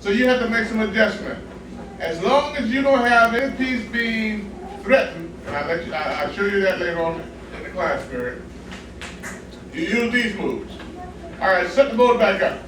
So you have to make some adjustment. As long as you don't have any piece being threatened, and I'll show you that later on in the class period, you use these moves. All right, set the board back up.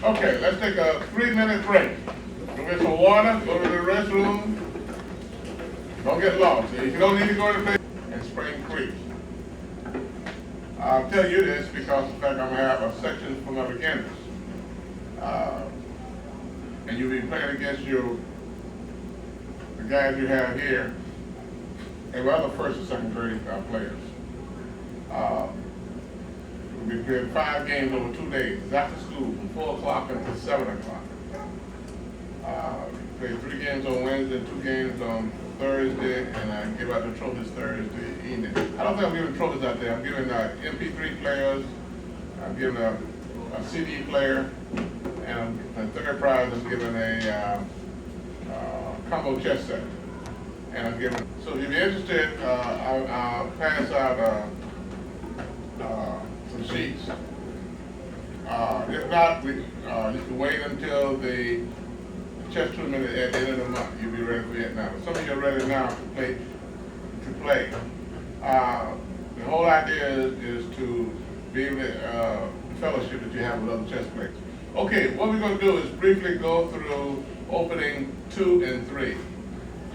Okay, let's take a 3-minute break. Go get some water, go to the restroom. Don't get lost. If you don't need to go to the place in Spring Creek. I'll tell you this because in fact I'm gonna have a section for my beginners. And you'll be playing against the guys you have here, and other first and second grade players. We'll be playing 5 games over 2 days. It's after school from 4 o'clock until 7 o'clock. Play 3 games on Wednesday, 2 games on Thursday, and I give out the trophies Thursday evening. I don't think I'm giving trophies out there. I'm giving MP3 players, I'm giving a CD player, and the third prize I'm giving a combo chess set. And I'm giving, so if you're interested, I'll pass out some sheets. If not, you can wait until the chess tournament at the end of the month. You'll be ready for it now. Some of you are ready now to play. The whole idea is to be able to fellowship that you have with other chess players. Okay, what we're going to do is briefly go through opening 2 and 3.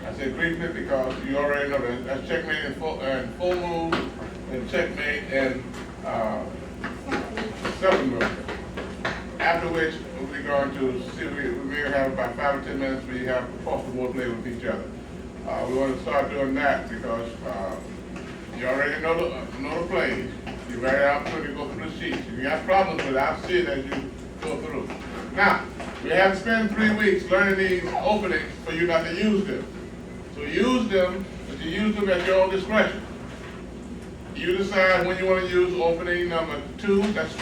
I say briefly because you already know that that's checkmate and full move, and checkmate and 7 move. After which we're going to see, we may have about 5 or 10 minutes where you have across the board play with each other. We want to start doing that because you already know the plays. You're very opportunity to go through the sheets. If you got problems with it, I'll see it as you go through. Now, we have to spend 3 weeks learning these openings for you not to use them. So use them, but you use them at your own discretion. You decide when you want to use opening number 2, that's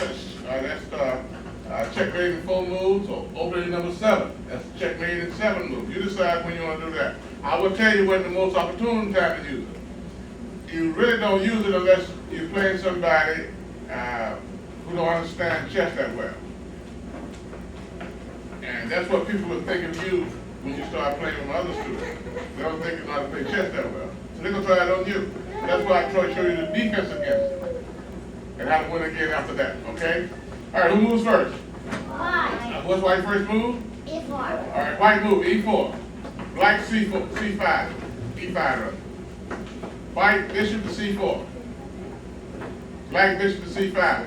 checkmate and full moves, or opening number 7, that's checkmate and 7 moves. You decide when you want to do that. I will tell you when the most opportune time to use it. You really don't use it unless you're playing somebody who don't understand chess that well. And that's what people will think of you when you start playing with other students. They don't think you know how to play chess that well. So they're going to try it on you. That's why I try to show you the defense against it and how to win again after that, okay? All right, who moves first? White. What's white first move? E4. All right, white move, E4. Black C4, C5, E5 rather. White bishop to C4. Black bishop to C5.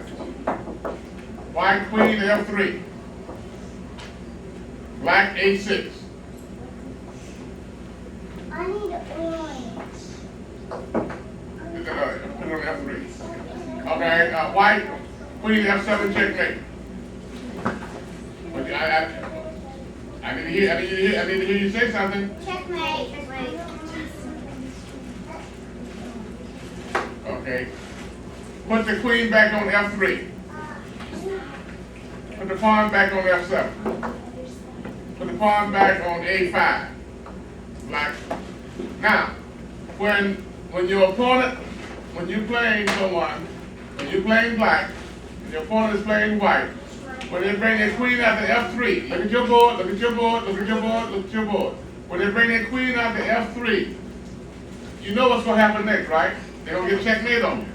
White queen to F3. Black A6. I need orange. Put it on F3. Okay, white queen F7 checkmate. But I need to hear you say something. Checkmate. Checkmate. Okay. Put the queen back on F3. Put the pawn back on F7. Put the pawn back on A5. Black. Now, when your opponent, when you're playing someone, when you're playing black, and your opponent is playing white, when they bring their queen out to F3, look at your board, look at your board, look at your board, look at your board. When they bring their queen out to F3, you know what's going to happen next, right? They're going to get checkmate on you.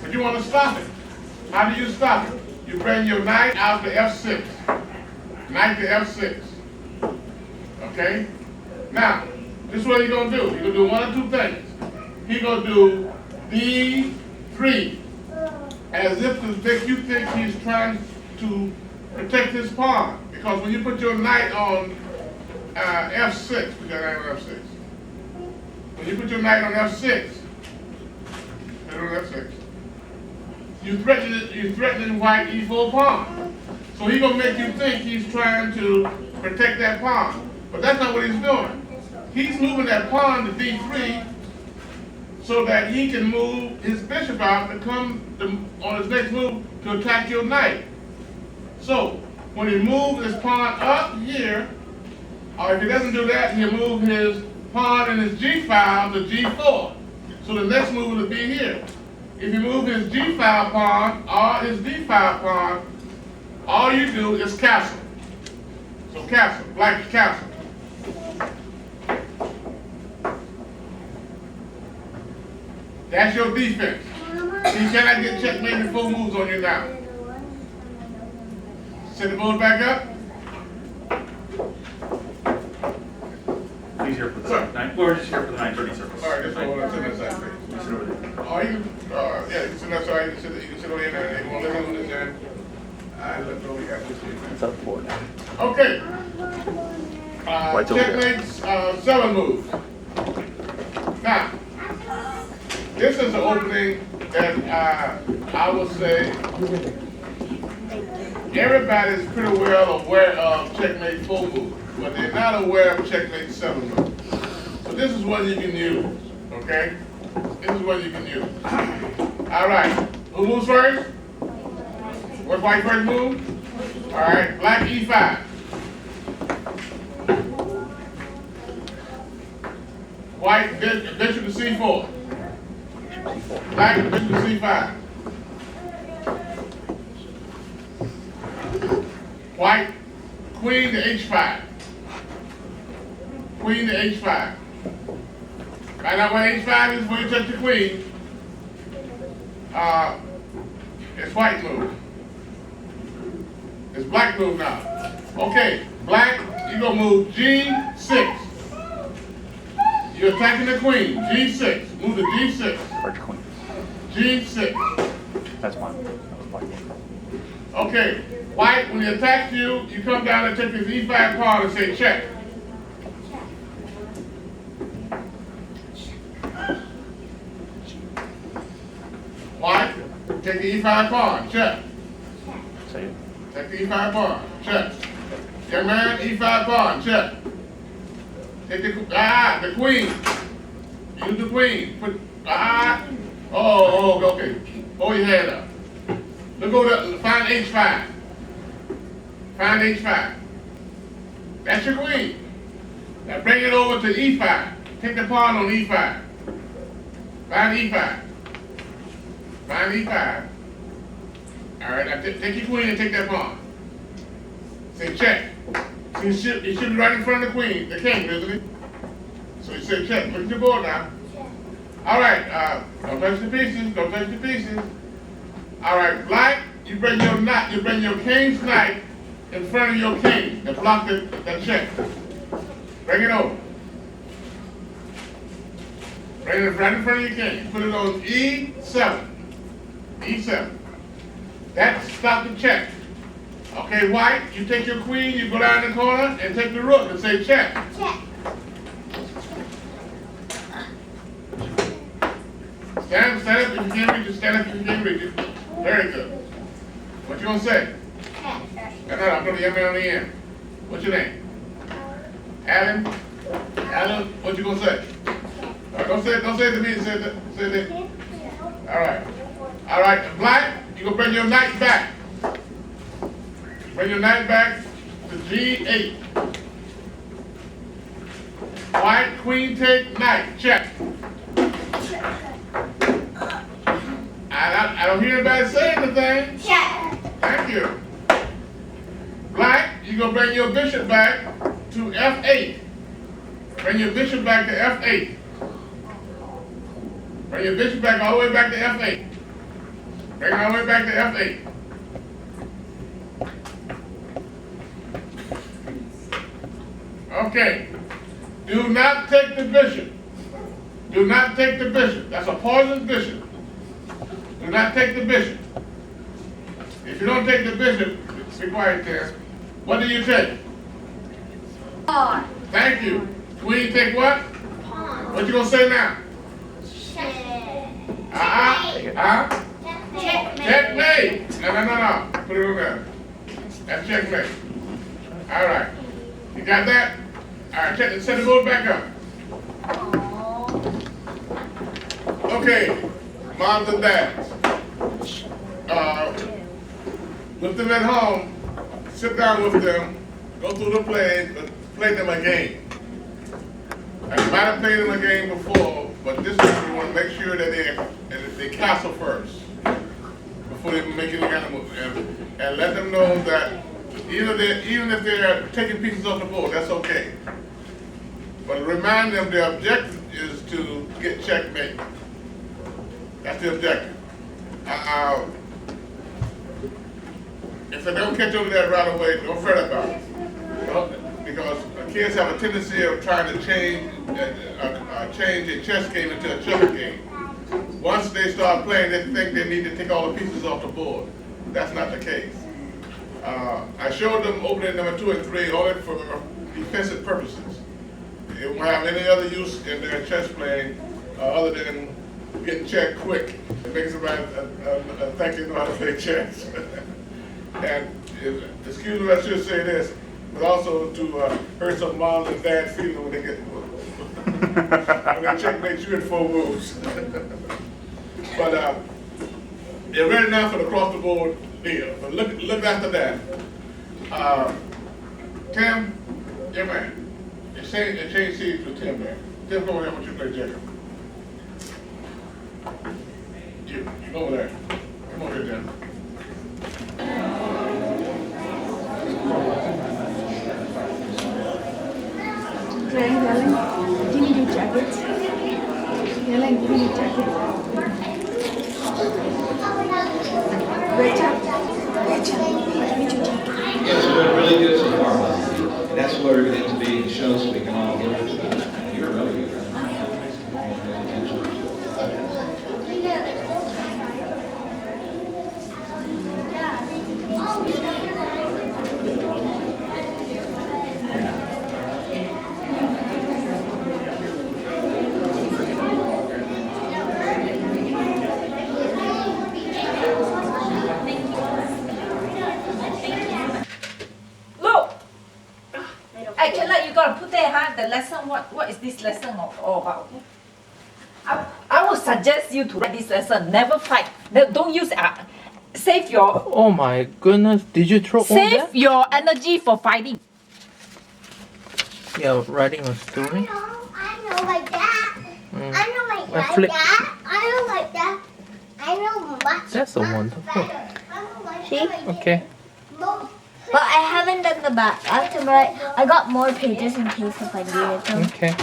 But you want to stop it. How do you stop it? You bring your knight out to F6. Knight to F6. Okay? Now, this is what he's going to do. He's going to do one of 2 things. He's going to do D3 as if to make you think he's trying to protect his pawn. Because when you put your knight on F6, put your knight on F6. When you put your knight on F6, put it on F6, you're threatening white E4 pawn. So he's going to make you think he's trying to protect that pawn. But that's not what he's doing. He's moving that pawn to D3 so that he can move his bishop out to come on his next move to attack your knight. So when he moves his pawn up here, or if he doesn't do that, he'll move his pawn and his g file to g4. So the next move will be here. If you move his g file pawn or his d file pawn, all you do is castle. So castle, black castle. That's your defense. You cannot get checkmate in 4 moves on you now. Set the board back up. He's here for the 9. We're just here for the 9:30 service. All right, that's all I'm saying. That's that. You sit over there. Oh, you can, yeah, you can sit outside. You can sit over there. You want to let me do this, man? Let's go. We got this here. It's up the board. Okay. White's over there. Checkmate's 7 moves. Now, this is an opening that I would say everybody's pretty well aware of checkmate 4 moves, but they're not aware of checkmate 7 moves. So this is one you can use, okay? This is one you can use. All right, who moves first? What's white first move? All right, black E5. White bishop to C4. Black bishop to C5. White queen to H5. Queen to H5. Find out what H5 is before you touch the queen. It's white move. It's black move now. Okay, black, you gonna move G6. You're attacking the queen, G6. Move to G6. Large queen. G6. That's fine. That was white. Okay, white, when he attacks you, you come down and take his E5 pawn and say check. White, take the E5 pawn, check. Say it. Take the E5 pawn, check. Young man, E5 pawn, check. Take the queen. Use the queen. Put, okay. Hold your head up. Let's go to, find H5. Find H5. That's your queen. Now bring it over to E5. Take the pawn on E5. Find E5. Find E5. All right, now take your queen and take that pawn. Say check. See, it should be right in front of the queen, the king, isn't it? So you say check. Look at your board now. All right, don't touch the pieces. Don't touch the pieces. All right, black, you bring your knight. You bring your king's knight in front of your king to block the check. Bring it over. Bring it right in front of your king. Put it on E7. E7. That stops the check. Okay, white, you take your queen, you go down the corner and take the rook and say check. Check. Stand up if you can't reach it, stand up if you can't reach it. Very good. What you gonna say? No, I'm gonna get me on the end. What's your name? Alan? Alan, what you gonna say? Don't say it to me, say it. All right, black, you gonna bring your knight back. Bring your knight back to G8. White, queen take, knight, check. I don't hear anybody say anything. Check. Thank you. Black, you gonna bring your bishop back to F8. Bring your bishop back to F8. Bring your bishop back all the way back to F8. Bring it all the way back to F8. Okay. Do not take the bishop. Do not take the bishop. That's a poisoned bishop. Do not take the bishop. If you don't take the bishop, be quiet there. What do you take? Pawn. Thank you. Queen take what? Pawn. What you gonna say now? Check. Checkmate. Checkmate. No. Put it over there. That's checkmate. All right. You got that? All right. Set the board back up. Okay, moms and dads. With them at home, sit down with them, go through the plays, but play them a game. And you might have played them a game before, but this time you want to make sure that they castle first before they make any kind of move. And let them know that even if they're taking pieces off the board, that's okay. But remind them the objective is to get checkmate. That's the objective. If they don't catch over that right away, don't fret about it. Because kids have a tendency of trying to change a chess game into a checker game. Once they start playing, they think they need to take all the pieces off the board. That's not the case. I showed them opening number 2 and 3 only for defensive purposes. It won't have any other use in their chess playing other than getting checked quick. It makes somebody think they know how to play chess. And excuse me, I should say this, but also to hurt some moms and dads' feelings when they get when they checkmate you in 4 moves. But they're ready now for the cross the board deal. But look after that. Tim, yeah man. Change seats with Tim there. Tim, go over there when you play Jacob. You go over there. Come over here, Tim. Helen, give me your jacket. Helen, give me your jacket. Rachel, give me your jacket. Yes, we're doing really good so far. And that's where we need to be in shows so we can all hear it. You're really good. Actually, you gotta put there, huh? The lesson, what is this lesson all about? I would suggest you to write this lesson. Never fight. Don't use save your Oh my goodness, did you throw all save that? your energy for fighting. Yeah, writing a story. I know like that. Mm. I know like I flip. that. I know like that. I know much. That's a much wonderful. better. I know like See? that. Okay. But I haven't done the back. I have to write. I got more pages in case if I do it. So Okay.